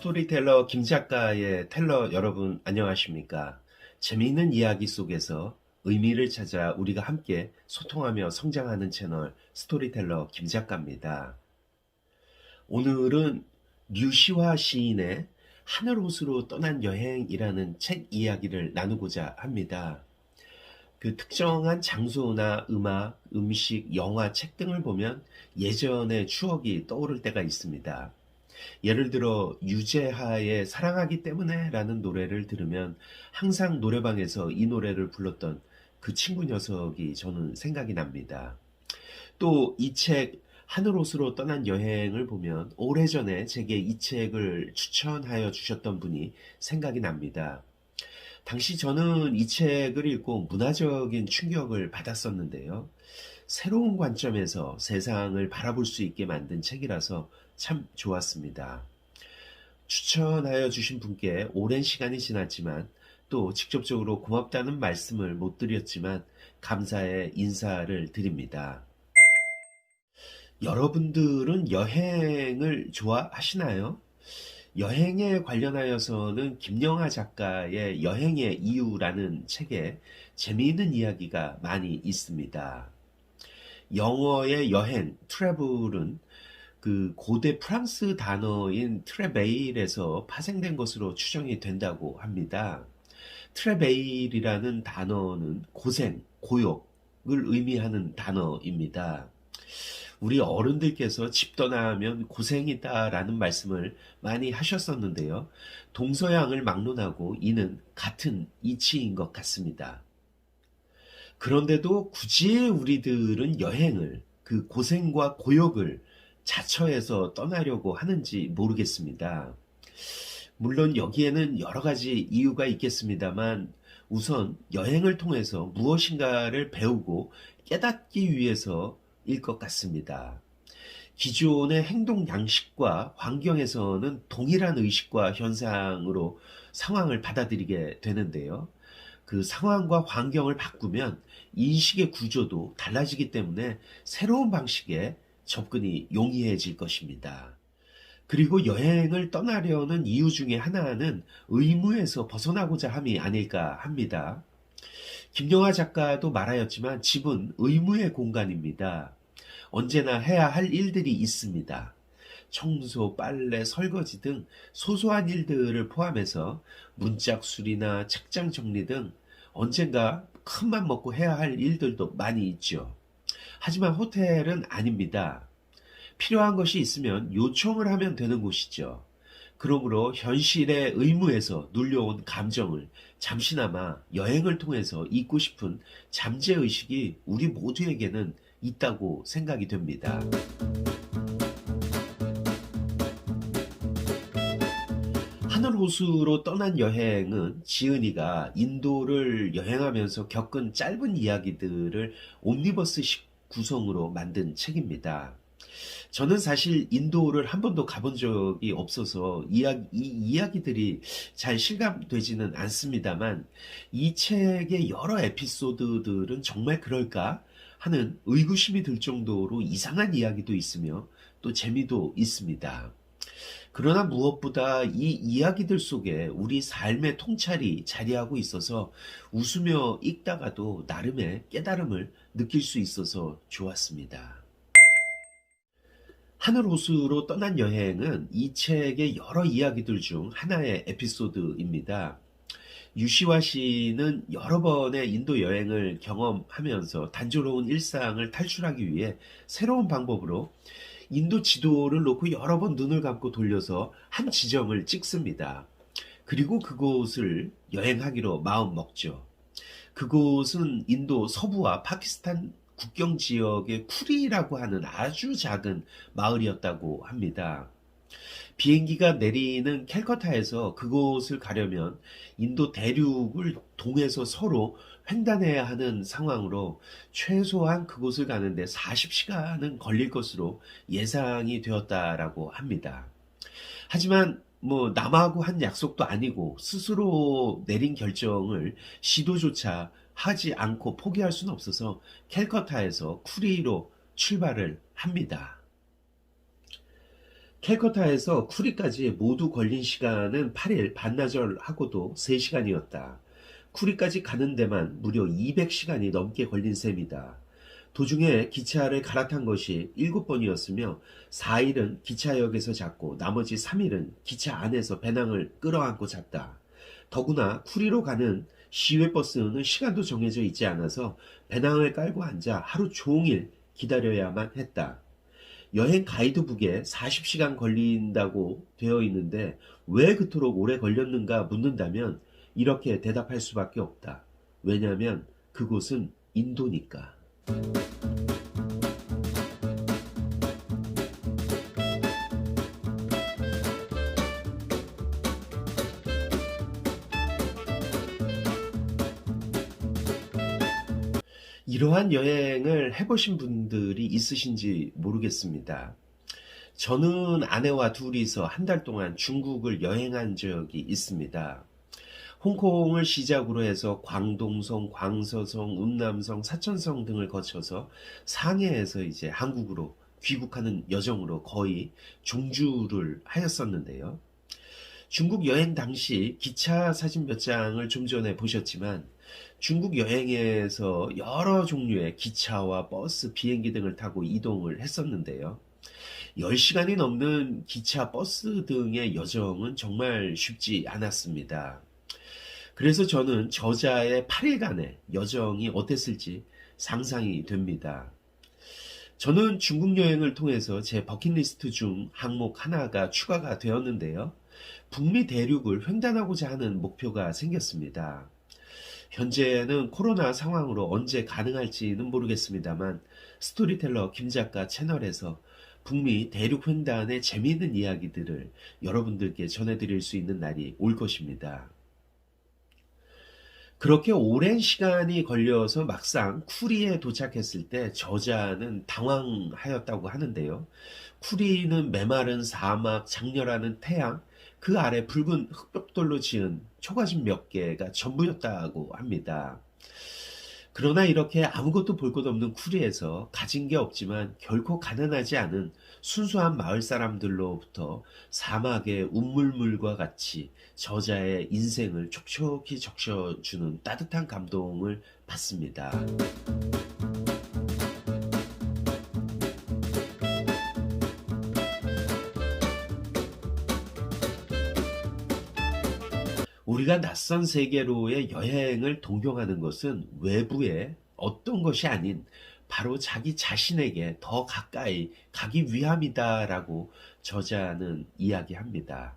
스토리텔러 김 작가의 텔러 여러분 안녕하십니까? 재미있는 이야기 속에서 의미를 찾아 우리가 함께 소통하며 성장하는 채널 스토리텔러 김 작가입니다. 오늘은 류시화 시인의 하늘옷으로 떠난 여행이라는 책 이야기를 나누고자 합니다. 그 특정한 장소나 음악, 음식, 영화, 책 등을 보면 예전의 추억이 떠오를 때가 있습니다. 예를 들어 유재하의 사랑하기 때문에 라는 노래를 들으면 항상 노래방에서 이 노래를 불렀던 그 친구 녀석이 저는 생각이 납니다. 또 이 책 하늘옷으로 떠난 여행을 보면 오래전에 제게 이 책을 추천하여 주셨던 분이 생각이 납니다. 당시 저는 이 책을 읽고 문화적인 충격을 받았었는데요. 새로운 관점에서 세상을 바라볼 수 있게 만든 책이라서 참 좋았습니다. 추천하여 주신 분께 오랜 시간이 지났지만 또 직접적으로 고맙다는 말씀을 못 드렸지만 감사의 인사를 드립니다. 여러분들은 여행을 좋아하시나요? 여행에 관련하여서는 김영하 작가의 여행의 이유라는 책에 재미있는 이야기가 많이 있습니다. 영어의 여행, 트래블은 그 고대 프랑스 단어인 트레베일에서 파생된 것으로 추정이 된다고 합니다. 트레베일이라는 단어는 고생, 고역을 의미하는 단어입니다. 우리 어른들께서 집 떠나면 고생이다라는 말씀을 많이 하셨었는데요. 동서양을 막론하고 이는 같은 이치인 것 같습니다. 그런데도 굳이 우리들은 여행을, 그 고생과 고역을 자처해서 떠나려고 하는지 모르겠습니다. 물론 여기에는 여러 가지 이유가 있겠습니다만 우선 여행을 통해서 무엇인가를 배우고 깨닫기 위해서일 것 같습니다. 기존의 행동 양식과 환경에서는 동일한 의식과 현상으로 상황을 받아들이게 되는데요. 그 상황과 환경을 바꾸면 인식의 구조도 달라지기 때문에 새로운 방식의 접근이 용이해질 것입니다. 그리고 여행을 떠나려는 이유 중에 하나는 의무에서 벗어나고자 함이 아닐까 합니다. 김영하 작가도 말하였지만 집은 의무의 공간입니다. 언제나 해야 할 일들이 있습니다. 청소, 빨래, 설거지 등 소소한 일들을 포함해서 문짝 수리나 책장 정리 등 언젠가 큰맘 먹고 해야 할 일들도 많이 있죠. 하지만 호텔은 아닙니다. 필요한 것이 있으면 요청을 하면 되는 곳이죠. 그러므로 현실의 의무에서 눌려온 감정을 잠시나마 여행을 통해서 잊고 싶은 잠재의식이 우리 모두에게는 있다고 생각이 됩니다. 하늘호수로 떠난 여행은 지은이가 인도를 여행하면서 겪은 짧은 이야기들을 옴니버스식 구성으로 만든 책입니다. 저는 사실 인도를 한 번도 가본 적이 없어서 이 이야기들이 잘 실감되지는 않습니다만 이 책의 여러 에피소드들은 정말 그럴까 하는 의구심이 들 정도로 이상한 이야기도 있으며 또 재미도 있습니다. 그러나 무엇보다 이 이야기들 속에 우리 삶의 통찰이 자리하고 있어서 웃으며 읽다가도 나름의 깨달음을 느낄 수 있어서 좋았습니다. 하늘호수로 떠난 여행은 이 책의 여러 이야기들 중 하나의 에피소드입니다. 유시화 씨는 여러 번의 인도 여행을 경험하면서 단조로운 일상을 탈출하기 위해 새로운 방법으로 인도 지도를 놓고 여러 번 눈을 감고 돌려서 한 지점을 찍습니다. 그리고 그곳을 여행하기로 마음 먹죠. 그곳은 인도 서부와 파키스탄 국경 지역의 쿠리라고 하는 아주 작은 마을이었다고 합니다. 비행기가 내리는 캘커타에서 그곳을 가려면 인도 대륙을 통해서 서로 횡단해야 하는 상황으로 최소한 그곳을 가는데 40시간은 걸릴 것으로 예상이 되었다라고 합니다. 하지만 남하고 한 약속도 아니고 스스로 내린 결정을 시도조차 하지 않고 포기할 수는 없어서 캘커타에서 쿠리로 출발을 합니다. 캘커타에서 쿠리까지 모두 걸린 시간은 8일 반나절하고도 3시간이었다. 쿠리까지 가는 데만 무려 200시간이 넘게 걸린 셈이다. 도중에 기차를 갈아탄 것이 7번이었으며 4일은 기차역에서 잤고 나머지 3일은 기차 안에서 배낭을 끌어안고 잤다. 더구나 쿠리로 가는 시외버스는 시간도 정해져 있지 않아서 배낭을 깔고 앉아 하루 종일 기다려야만 했다. 여행 가이드북에 40시간 걸린다고 되어 있는데 왜 그토록 오래 걸렸는가 묻는다면 이렇게 대답할 수밖에 없다. 왜냐하면 그곳은 인도니까. 이러한 여행을 해보신 분들이 있으신지 모르겠습니다. 저는 아내와 둘이서 한 달 동안 중국을 여행한 적이 있습니다. 홍콩을 시작으로 해서 광동성, 광서성, 운남성, 사천성 등을 거쳐서 상해에서 이제 한국으로 귀국하는 여정으로 거의 종주를 하였었는데요. 중국 여행 당시 기차 사진 몇 장을 좀 전에 보셨지만 중국 여행에서 여러 종류의 기차와 버스, 비행기 등을 타고 이동을 했었는데요. 10시간이 넘는 기차, 버스 등의 여정은 정말 쉽지 않았습니다. 그래서 저는 저자의 8일간의 여정이 어땠을지 상상이 됩니다. 저는 중국 여행을 통해서 제 버킷리스트 중 항목 하나가 추가가 되었는데요. 북미 대륙을 횡단하고자 하는 목표가 생겼습니다. 현재는 코로나 상황으로 언제 가능할지는 모르겠습니다만 스토리텔러 김 작가 채널에서 북미 대륙 횡단의 재미있는 이야기들을 여러분들께 전해드릴 수 있는 날이 올 것입니다. 그렇게 오랜 시간이 걸려서 막상 쿠리에 도착했을 때 저자는 당황하였다고 하는데요. 쿠리는 메마른 사막, 장렬하는 태양, 그 아래 붉은 흙벽돌로 지은 초가집 몇 개가 전부였다고 합니다. 그러나 이렇게 아무것도 볼 것 없는 쿠리에서 가진 게 없지만 결코 가난하지 않은 순수한 마을 사람들로부터 사막의 운물물과 같이 저자의 인생을 촉촉히 적셔주는 따뜻한 감동을 받습니다. 우리가 낯선 세계로의 여행을 동경하는 것은 외부의 어떤 것이 아닌 바로 자기 자신에게 더 가까이 가기 위함이다라고 저자는 이야기합니다.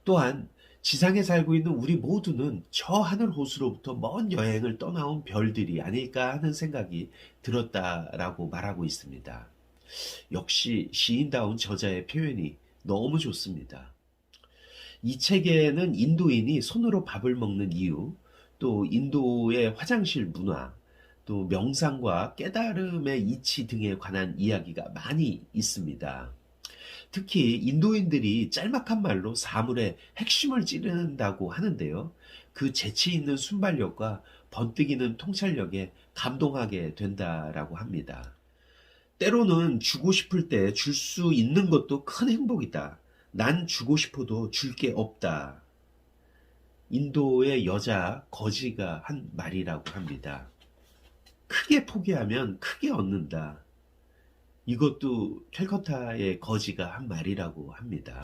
또한 지상에 살고 있는 우리 모두는 저 하늘 호수로부터 먼 여행을 떠나온 별들이 아닐까 하는 생각이 들었다라고 말하고 있습니다. 역시 시인다운 저자의 표현이 너무 좋습니다. 이 책에는 인도인이 손으로 밥을 먹는 이유, 또 인도의 화장실 문화, 또 명상과 깨달음의 이치 등에 관한 이야기가 많이 있습니다. 특히 인도인들이 짤막한 말로 사물의 핵심을 찌른다고 하는데요. 그 재치 있는 순발력과 번뜩이는 통찰력에 감동하게 된다라고 합니다. 때로는 주고 싶을 때 줄 수 있는 것도 큰 행복이다. 난 주고 싶어도 줄 게 없다. 인도의 여자 거지가 한 말이라고 합니다. 크게 포기하면 크게 얻는다. 이것도 캘커타의 거지가 한 말이라고 합니다.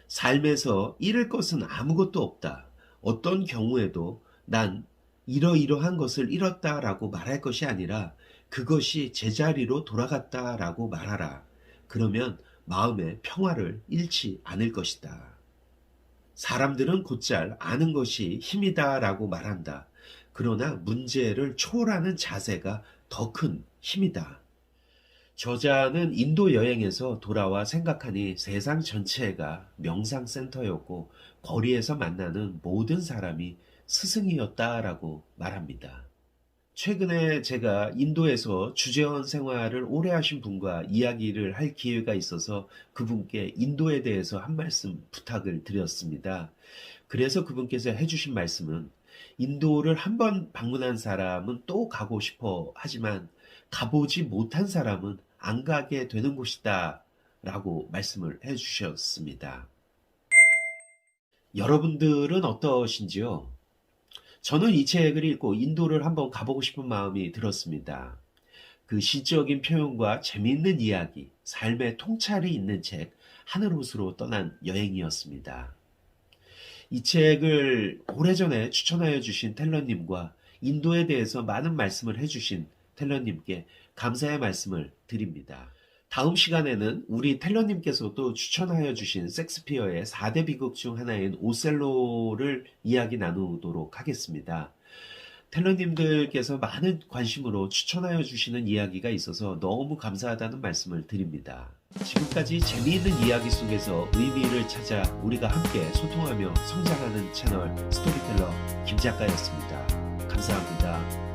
삶에서 잃을 것은 아무것도 없다. 어떤 경우에도 난 이러이러한 것을 잃었다라고 말할 것이 아니라 그것이 제자리로 돌아갔다라고 말하라. 그러면 마음의 평화를 잃지 않을 것이다. 사람들은 곧잘 아는 것이 힘이다라고 말한다. 그러나 문제를 초월하는 자세가 더 큰 힘이다. 저자는 인도 여행에서 돌아와 생각하니 세상 전체가 명상센터였고 거리에서 만나는 모든 사람이 스승이었다라고 말합니다. 최근에 제가 인도에서 주재원 생활을 오래 하신 분과 이야기를 할 기회가 있어서 그분께 인도에 대해서 한 말씀 부탁을 드렸습니다. 그래서 그분께서 해주신 말씀은 인도를 한 번 방문한 사람은 또 가고 싶어 하지만 가보지 못한 사람은 안 가게 되는 곳이다 라고 말씀을 해주셨습니다. 여러분들은 어떠신지요? 저는 이 책을 읽고 인도를 한번 가보고 싶은 마음이 들었습니다. 그 시적인 표현과 재미있는 이야기, 삶의 통찰이 있는 책, 하늘옷으로 떠난 여행이었습니다. 이 책을 오래전에 추천하여 주신 텔러님과 인도에 대해서 많은 말씀을 해주신 텔러님께 감사의 말씀을 드립니다. 다음 시간에는 우리 텔러님께서도 추천하여 주신 섹스피어의 4대 비극 중 하나인 오셀로를 이야기 나누도록 하겠습니다. 텔러님들께서 많은 관심으로 추천하여 주시는 이야기가 있어서 너무 감사하다는 말씀을 드립니다. 지금까지 재미있는 이야기 속에서 의미를 찾아 우리가 함께 소통하며 성장하는 채널 스토리텔러 김작가였습니다. 감사합니다.